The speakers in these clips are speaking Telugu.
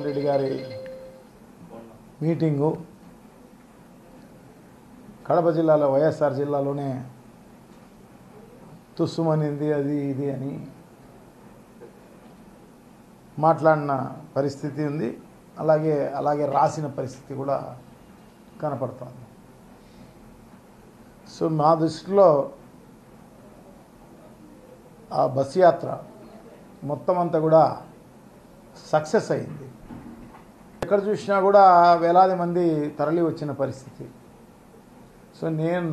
రెడ్డి గారి మీటింగు కడప జిల్లాలో వైఎస్ఆర్ జిల్లాలోనే తుస్సుమనింది అది ఇది అని మాట్లాడిన పరిస్థితి ఉంది. అలాగే రాసిన పరిస్థితి కూడా కనపడుతోంది. సో మా దృష్టిలో ఆ బస్ యాత్ర మొత్తం అంతా కూడా సక్సెస్ అయింది. ఎక్కడ చూసినా కూడా వేలాది మంది తరలి వచ్చిన పరిస్థితి. సో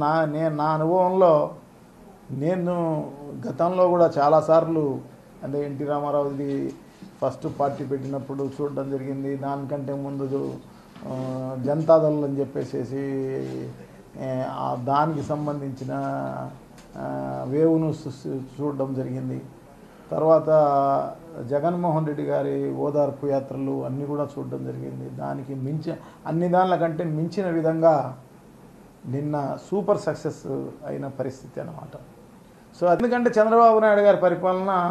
నా అనుభవంలో నేను గతంలో కూడా చాలాసార్లు అంటే ఎన్టీ రామారావుది ఫస్ట్ పార్టీ పెట్టినప్పుడు చూడడం జరిగింది. దానికంటే ముందు జనతాదళ్ అని చెప్పేసి దానికి సంబంధించిన వేవును చూడడం జరిగింది. తర్వాత జగన్మోహన్ రెడ్డి గారి ఓదార్పు యాత్రలు అన్నీ కూడా చూడడం జరిగింది. దానికి అన్ని దానికంటే మించిన విధంగా నిన్న సూపర్ సక్సెస్ అయిన పరిస్థితి అన్నమాట. సో ఎందుకంటే చంద్రబాబు నాయుడు గారి పరిపాలనలో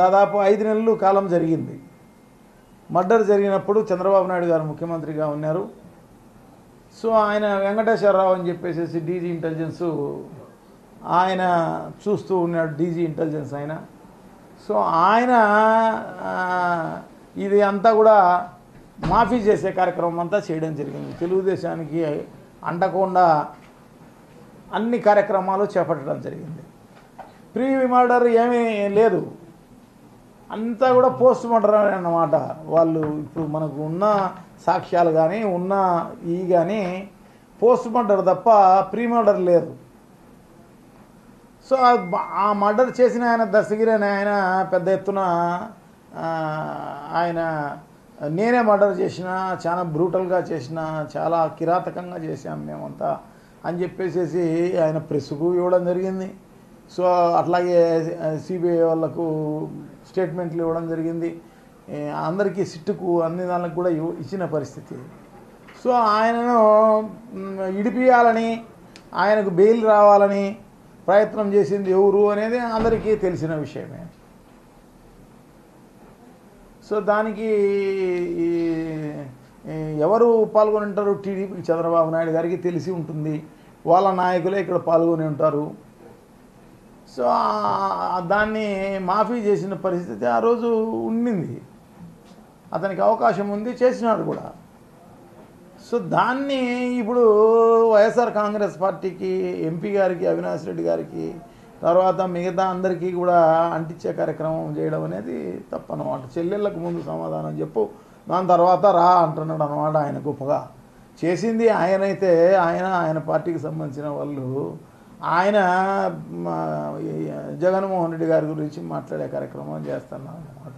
దాదాపు 5 నెలలు కాలం జరిగింది. మర్డర్ జరిగినప్పుడు చంద్రబాబు నాయుడు గారు ముఖ్యమంత్రిగా ఉన్నారు. సో ఆయన వెంకటేశ్వరరావు అని చెప్పేసి డీజీ ఇంటెలిజెన్సు ఆయన చూస్తూ ఉన్నాడు, డీజీ ఇంటెలిజెన్స్ ఆయన. సో ఆయన ఇది అంతా కూడా మాఫీ చేసే కార్యక్రమం అంతా చేయడం జరిగింది. తెలుగుదేశానికి అంటకుండా అన్ని కార్యక్రమాలు చేపట్టడం జరిగింది. ప్రీ మర్డర్ ఏమీ లేదు, అంతా కూడా పోస్ట్ మర్డర్ అన్నమాట. వాళ్ళు ఇప్పుడు మనకు ఉన్న సాక్ష్యాలు కానీ కానీ పోస్ట్ మర్డర్ తప్ప ప్రీ మర్డర్ లేదు. సో ఆ మర్డర్ చేసిన ఆయన దస్తగిరి ఆయన పెద్ద ఎత్తున ఆయన నేనే మర్డర్ చేసిన, చాలా బ్రూటల్గా చేసిన, చాలా కిరాతకంగా చేశాం మేమంతా అని చెప్పేసి ఆయన ప్రెస్కు ఇవ్వడం జరిగింది. సో అట్లాగే సిబిఐ వాళ్ళకు స్టేట్మెంట్లు ఇవ్వడం జరిగింది. అందరికీ సిట్టుకు అన్ని దానికి కూడా ఇచ్చిన పరిస్థితి. సో ఆయనను ఇడిపియాలని, ఆయనకు బెయిల్ రావాలని ప్రయత్నం చేసింది ఎవరు అనేది అందరికీ తెలిసిన విషయమే. సో దానికి ఎవరు పాల్గొని ఉంటారు? టీడీపీ చంద్రబాబు నాయుడు గారికి తెలిసి ఉంటుంది, వాళ్ళ నాయకులే ఇక్కడ పాల్గొని ఉంటారు. సో దాన్ని మాఫీ చేసిన పరిస్థితి ఆ రోజు ఉండింది. అతనికి అవకాశం ఉంది, చేసినాడు కూడా. సో దాన్ని ఇప్పుడు వైఎస్ఆర్ కాంగ్రెస్ పార్టీకి, ఎంపీ గారికి, అవినాష్ రెడ్డి గారికి, తర్వాత మిగతా అందరికీ కూడా అంటించే కార్యక్రమం చేయడం అనేది తప్పనమాట. చెల్లెళ్ళకు ముందు సమాధానం చెప్పు, దాని తర్వాత రా అంటున్నాడు అన్నమాట. ఆయన గొప్పగా చేసింది ఆయనైతే ఆయన పార్టీకి సంబంధించిన వాళ్ళు ఆయన జగన్మోహన్ రెడ్డి గారి గురించి మాట్లాడే కార్యక్రమం చేస్తున్నారు అన్నమాట.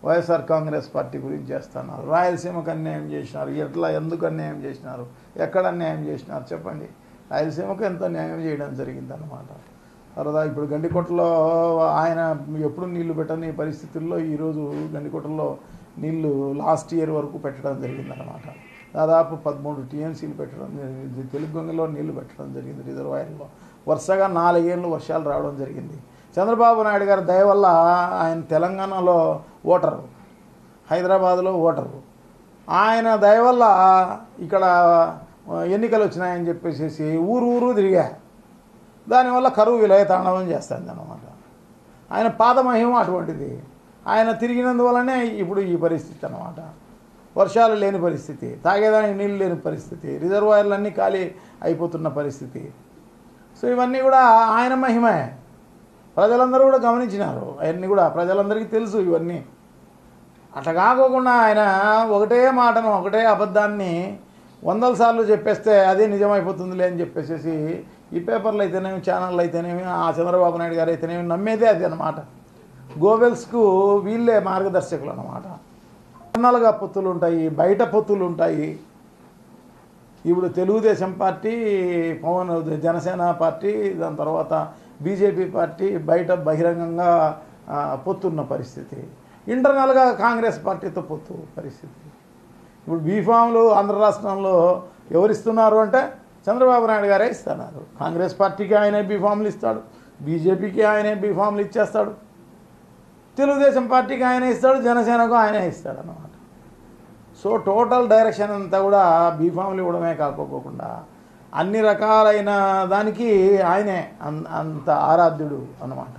వైఎస్ఆర్ కాంగ్రెస్ పార్టీ గురించి చేస్తున్నారు. రాయలసీమకు అన్యాయం చేసినారు, ఎందుకు అన్యాయం చేసినారు, ఎక్కడ అన్యాయం చేసినారు చెప్పండి. రాయలసీమకు ఎంత న్యాయం చేయడం జరిగిందన్నమాట. తర్వాత ఇప్పుడు గండికోటలో ఆయన ఎప్పుడు నీళ్లు పెట్టని పరిస్థితుల్లో ఈరోజు గండికోటలో నీళ్లు లాస్ట్ ఇయర్ వరకు పెట్టడం జరిగిందన్నమాట. దాదాపు 13 టీఎంసీలు పెట్టడం జరిగింది. తెలుగుగంగలో నీళ్లు పెట్టడం జరిగింది. రిజర్వాయర్లో వరుసగా 4 ఏళ్ళు వర్షాలు రావడం జరిగింది. చంద్రబాబు నాయుడు గారి దయ వల్ల ఆయన తెలంగాణలో ఓటరు, హైదరాబాద్లో ఓటరు, ఆయన దయ వల్ల ఇక్కడ ఎన్నికలు వచ్చినాయని చెప్పేసి ఊరు తిరిగా. దానివల్ల కరువు విలయ తాండవం చేస్తుంది అన్నమాట. ఆయన పాదమహిమ అటువంటిది. ఆయన తిరిగినందువల్లనే ఇప్పుడు ఈ పరిస్థితి అన్నమాట. వర్షాలు లేని పరిస్థితి, తాగేదానికి నీళ్ళు లేని పరిస్థితి, రిజర్వాయర్లన్నీ ఖాళీ అయిపోతున్న పరిస్థితి. సో ఇవన్నీ కూడా ఆయన మహిమే. ప్రజలందరూ కూడా గమనించినారు, అవన్నీ కూడా ప్రజలందరికీ తెలుసు ఇవన్నీ. అట్లా కాకోకుండా ఆయన ఒకటే మాటను, ఒకటే అబద్ధాన్ని 100 సార్లు చెప్పేస్తే అదే నిజమైపోతుందిలే అని చెప్పేసి ఈ పేపర్లు అయితేనేమి, ఛానళ్ళు అయితేనేమి, ఆ చంద్రబాబు నాయుడు గారు అయితేనేమి నమ్మేదే అది అన్నమాట. గోబెల్స్కు వీళ్ళే మార్గదర్శకులు అన్నమాట. ఇంటర్నల్గా పొత్తులు ఉంటాయి, బయట పొత్తులు ఉంటాయి. ఇప్పుడు తెలుగుదేశం పార్టీ, జనసేన పార్టీ, దాని తర్వాత బీజేపీ పార్టీ బయట బహిరంగంగా పొత్తున్న పరిస్థితి. ఇంటర్నల్గా కాంగ్రెస్ పార్టీతో పొత్తు పరిస్థితి. ఇప్పుడు బీఫామ్లు ఆంధ్ర రాష్ట్రంలో ఎవరిస్తున్నారు అంటే చంద్రబాబు నాయుడు గారే ఇస్తున్నారు. కాంగ్రెస్ పార్టీకి ఆయనే బీఫామ్లు ఇస్తాడు, బీజేపీకి ఆయనే బీఫామ్లు ఇచ్చేస్తాడు. తెలుగుదేశం పార్టీకి ఆయన ఇస్తాడు, జనసేనకు ఆయనే ఇస్తాడు అన్నమాట. సో టోటల్ డైరెక్షన్ అంతా కూడా బీఫామ్లు ఇవ్వడమే కాకపోకుండా అన్ని రకాలైన దానికి ఆయనే అంత ఆరాధ్యుడు అన్నమాట.